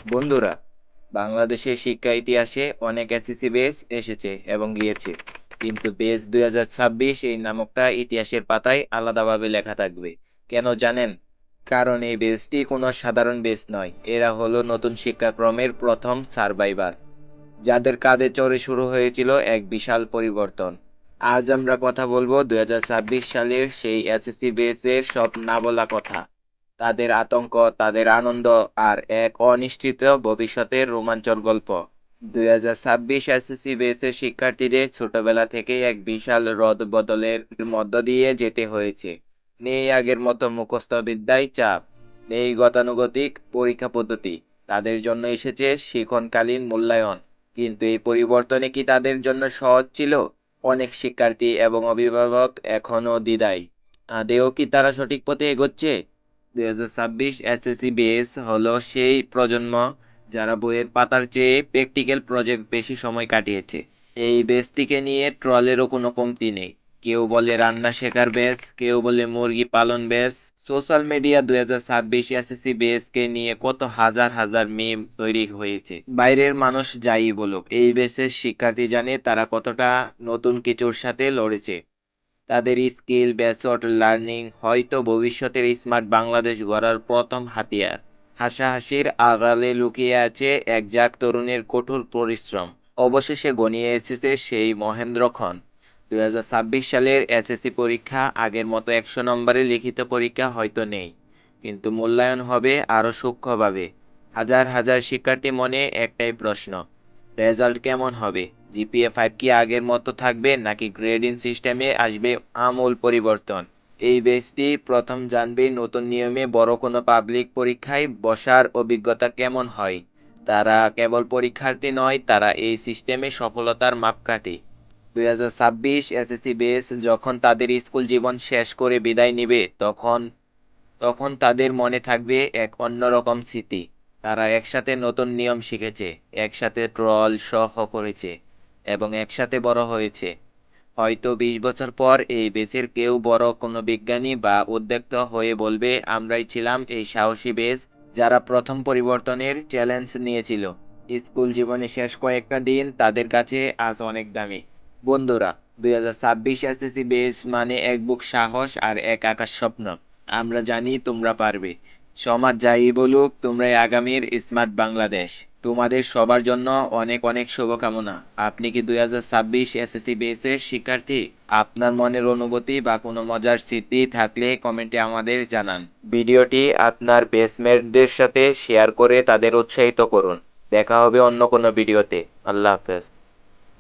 বন্ধুরা, বাংলাদেশের শিক্ষা ইতিহাসে অনেক এসএসসি বেস এসেছে এবং গিয়েছে, কিন্তু বেস 2026 এই নামকটা ইতিহাসের পাতায় আলাদাভাবে লেখা থাকবে। কেন জানেন? কারণ এই বেসটি কোনো সাধারণ বেস নয়, এরা হলো নতুন শিক্ষাক্রমের প্রথম সার্ভাইভার, যাদের কাঁধে চড়ে শুরু হয়েছিল এক বিশাল পরিবর্তন। আজ আমরা কথা বলবো 2026 সালের সেই এসএসসি বেসের সব না বলা কথা, তাদের আতঙ্ক, তাদের আনন্দ, আর এক অনিশ্চিত ভবিষ্যতের রোমাঞ্চর গল্প। 2026 এসএসসি বেসের শিক্ষার্থীদের ছোটবেলা থেকেই এক বিশাল রদবদলের মধ্য দিয়ে যেতে হয়েছে। নেই আগের মতো মুখস্থ বিদ্যায় চাপ, নেই গতানুগতিক পরীক্ষা পদ্ধতি, তাদের জন্য এসেছে শিক্ষণকালীন মূল্যায়ন। কিন্তু এই পরিবর্তনে কি তাদের জন্য সহজ ছিল? অনেক শিক্ষার্থী এবং অভিভাবক এখনও দ্বিধায়। আদেও কি তারা সঠিক পথে এগোচ্ছে? 2026 এসএসসি বেস হলো সেই প্রজন্ম যারা বইয়ের পাতার চেয়ে প্র্যাকটিক্যাল প্রজেক্ট বেশি সময় কাটিয়েছে। এই বেসটিকে নিয়ে ট্রলেরও কোনো কমতি নেই। কেউ বলে রান্না শেখার বেস, কেউ বলে মুরগি পালন বেস। সোশ্যাল মিডিয়া 2026 এসএসসি বেসকে নিয়ে কত হাজার হাজার মিম তৈরি হয়েছে। বাইরের মানুষ যাই বলুক, এই বেসের শিক্ষার্থী জানে তারা কতটা নতুন কিছুর সাথে লড়েছে। তাদের স্কিল বেসড লার্নিং হয়তো ভবিষ্যতের স্মার্ট বাংলাদেশ গড়ার প্রথম হাতিয়ার। হাসাহাসির আড়ালে লুকিয়ে আছে একঝাঁক তরুণের কঠোর পরিশ্রম। অবশেষে ঘনিয়ে এসেছে সেই মহেন্দ্রক্ষণ। 2026 সালের এসএসসি পরীক্ষা আগের মতো 100 নম্বরের লিখিত পরীক্ষা হয়তো নেই, কিন্তু মূল্যায়ন হবে আরও সূক্ষ্মভাবে। হাজার হাজার শিক্ষার্থী মনে একটাই প্রশ্ন, রেজাল্ট কেমন হবে? জিপিএ 5 কি আগের মতো থাকবে, নাকি গ্রেডিং সিস্টেমে আসবে আমূল পরিবর্তন? এই ব্যাচটি প্রথম জানবে নতুন নিয়মে বড় কোনো পাবলিক পরীক্ষায় বসার অভিজ্ঞতা কেমন হয়। তারা কেবল পরীক্ষার্থী নয়, তারা এই সিস্টেমে সফলতার মাপকাঠি। 2026 এসএসসি বেস যখন তাদের স্কুল জীবন শেষ করে বিদায় নিবে, তখন তখন তাদের মনে থাকবে এক অন্যরকম স্মৃতি। তারা একসাথে নতুন নিয়ম শিখেছে, একসাথে ট্রল সহ করেছে, এবং একসাথে বড় হয়েছে। হয়তো 20 বছর পর এই বেচের কেউ বড় কোনো বিজ্ঞানী বা উদ্যোক্তা হয়ে বলবে, আমরাই ছিলাম এই সাহসী বেচ যারা প্রথম পরিবর্তনের চ্যালেঞ্জ নিয়েছিল। স্কুল জীবনে শেষ কয়েকটা দিন তাদের কাছে আজ অনেক দামি। বন্ধুরা, 2026 এসএসসি বেচ মানে এক বুক সাহস আর এক আকাশ স্বপ্ন। আমরা জানি তোমরা পারবে। সমাজ যাই বলুক, তোমরাই আগামীর স্মার্ট বাংলাদেশ। তোমাদের সবার জন্য অনেক অনেক শুভকামনা। আপনি কি 2026 এসএসসি বেসের শিক্ষার্থী? আপনার মনের অনুভূতি বা কোনো মজার স্মৃতি থাকলে কমেন্টে আমাদের জানান। ভিডিওটি আপনার বেসমেটদের সাথে শেয়ার করে তাদের উৎসাহিত করুন। দেখা হবে অন্য কোনো ভিডিওতে। আল্লাহ হাফেজ।